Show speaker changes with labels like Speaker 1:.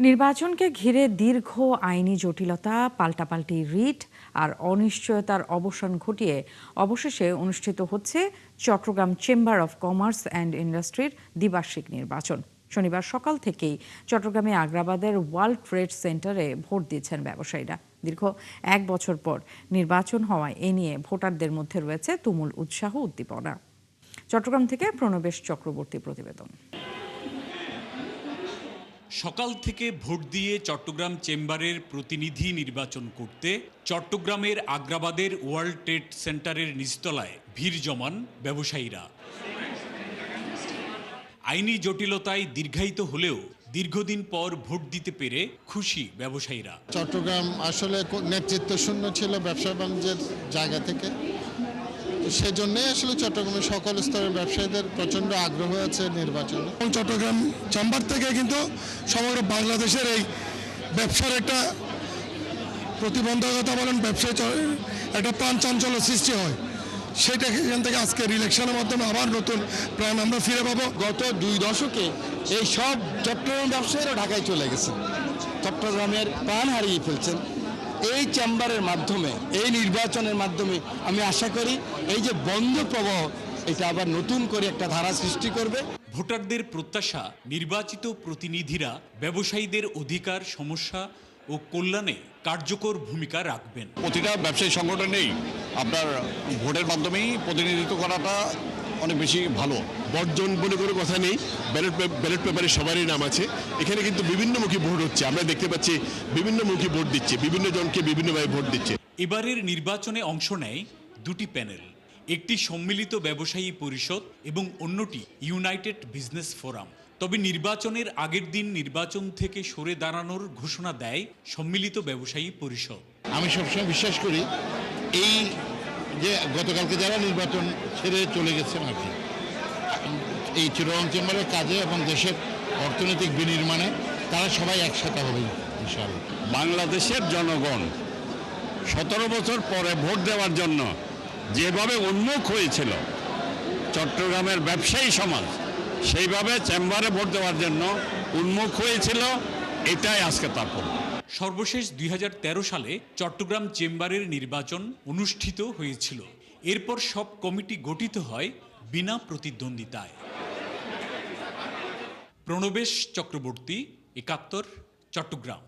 Speaker 1: নির্বাচনকে ঘিরে দীর্ঘ আইনি জটিলতা, পাল্টাপাল্টি রিট আর অনিশ্চয়তার অবসান ঘটিয়ে অবশেষে অনুষ্ঠিত হচ্ছে Chittagong chamber of commerce and ইন্ডাস্ট্রির দ্বিবার্ষিক নির্বাচন। শনিবার সকাল থেকেই চট্টগ্রামে আগ্রাবাদের ওয়ার্ল্ড ট্রেড সেন্টারে ভোট দিয়েছেন ব্যবসায়ীরা। দীর্ঘ 1 বছর পর নির্বাচন হওয়ায় এ নিয়ে ভোটারদের মধ্যে রয়েছে তুমুল উৎসাহ উদ্দীপনা। চট্টগ্রাম থেকে প্রণবেশ চক্রবর্তী প্রতিবেদন।
Speaker 2: সকাল থেকে ভোট দিয়ে চট্টগ্রাম চেম্বারের প্রতিনিধি নির্বাচন করতে চট্টগ্রামের আগ্রাবাদের ওয়ার্ল্ড ট্রেড সেন্টারের নিচতলায় ভিড় জমান ব্যবসায়ীরা। আইনি জটিলতায় দীর্ঘায়িত হলেও দীর্ঘদিন পর ভোট দিতে পেরে খুশি ব্যবসায়ীরা।
Speaker 3: চট্টগ্রাম আসলে নেতৃত্ব শূন্য ছিল ব্যবসা বাণিজ্যের জায়গা থেকে, সেজন্যই আসলে চট্টগ্রামের সকল স্তরের ব্যবসায়ীদের প্রচণ্ড আগ্রহ আছে নির্বাচনে।
Speaker 4: চট্টগ্রাম চেম্বার থেকে কিন্তু সমগ্র বাংলাদেশের এই ব্যবসার একটা প্রতিবন্ধকতা বলেন, ব্যবসায় একটা প্রাণ চাঞ্চল্য সৃষ্টি হয়, সেটা এখান থেকে আজকের ইলেকশনের মাধ্যমে আবার নতুন প্রাণ আমরা ফিরে পাবো।
Speaker 5: গত 2 দশকে এই সব চট্টগ্রাম ব্যবসায়ীরা ঢাকায় চলে গেছেন, চট্টগ্রামের প্রাণ হারিয়ে ফেলছেন। এই চেম্বারের মাধ্যমে, এই নির্বাচনের মাধ্যমে আমি আশা করি এই যে বন্ধ প্রবাহ, এটা আবার নতুন করে একটা ধারা সৃষ্টি করবে।
Speaker 2: ভোটারদের প্রত্যাশা নির্বাচিত প্রতিনিধিরা ব্যবসায়ীদের অধিকার, সমস্যা ও কল্যাণে কার্যকর ভূমিকা রাখবেন।
Speaker 6: প্রতিটা ব্যবসায়ী সংগঠনেই আপনার ভোটের মাধ্যমেই প্রতিনিধিত্ব করাটা অনেক বেশি ভালো।
Speaker 7: বর্জন বলে কোনো কথা নেই, ব্যালট পেপারে সবারই নাম আছে। এখানে কিন্তু বিভিন্নমুখী ভোট হচ্ছে, আমরা দেখতে পাচ্ছি বিভিন্নমুখী ভোট দিচ্ছে, বিভিন্ন জনকে বিভিন্নভাবে ভোট দিচ্ছে।
Speaker 2: এবারের নির্বাচনে অংশ নেয় 2টি প্যানেল, একটি সম্মিলিত ব্যবসায়ী পরিষদ এবং অন্যটি ইউনাইটেড বিজনেস ফোরাম। তবে নির্বাচনের আগের দিন নির্বাচন থেকে সরে দাঁড়ানোর ঘোষণা দেয় সম্মিলিত ব্যবসায়ী পরিষদ।
Speaker 3: আমি সবসময় বিশ্বাস করি এই যে গতকালকে যারা নির্বাচন ছেড়ে চলে গেছেন আর কি, এই চট্টগ্রাম চেম্বারের কাজে এবং দেশের অর্থনৈতিক বিনির্মাণে তারা সবাই একসাথে হবে ইনশাআল্লাহ।
Speaker 6: বাংলাদেশের জনগণ 17 বছর পরে ভোট দেওয়ার জন্য যেভাবে উন্মুখ হয়েছিল চট্টগ্রামের ব্যবসায়ী সমাজ, সেইভাবে চেম্বারে ভোট দেওয়ার জন্য উন্মুখ হয়েছিল, এটাই আজকে তাৎপর্য।
Speaker 2: সর্বশেষ 2013 সালে চট্টগ্রাম চেম্বারের নির্বাচন অনুষ্ঠিত হয়েছিল। এরপর সব কমিটি গঠিত হয় বিনা প্রতিদ্বন্দ্বিতায়। প্রণবেশ চক্রবর্তী, 71, চট্টগ্রাম।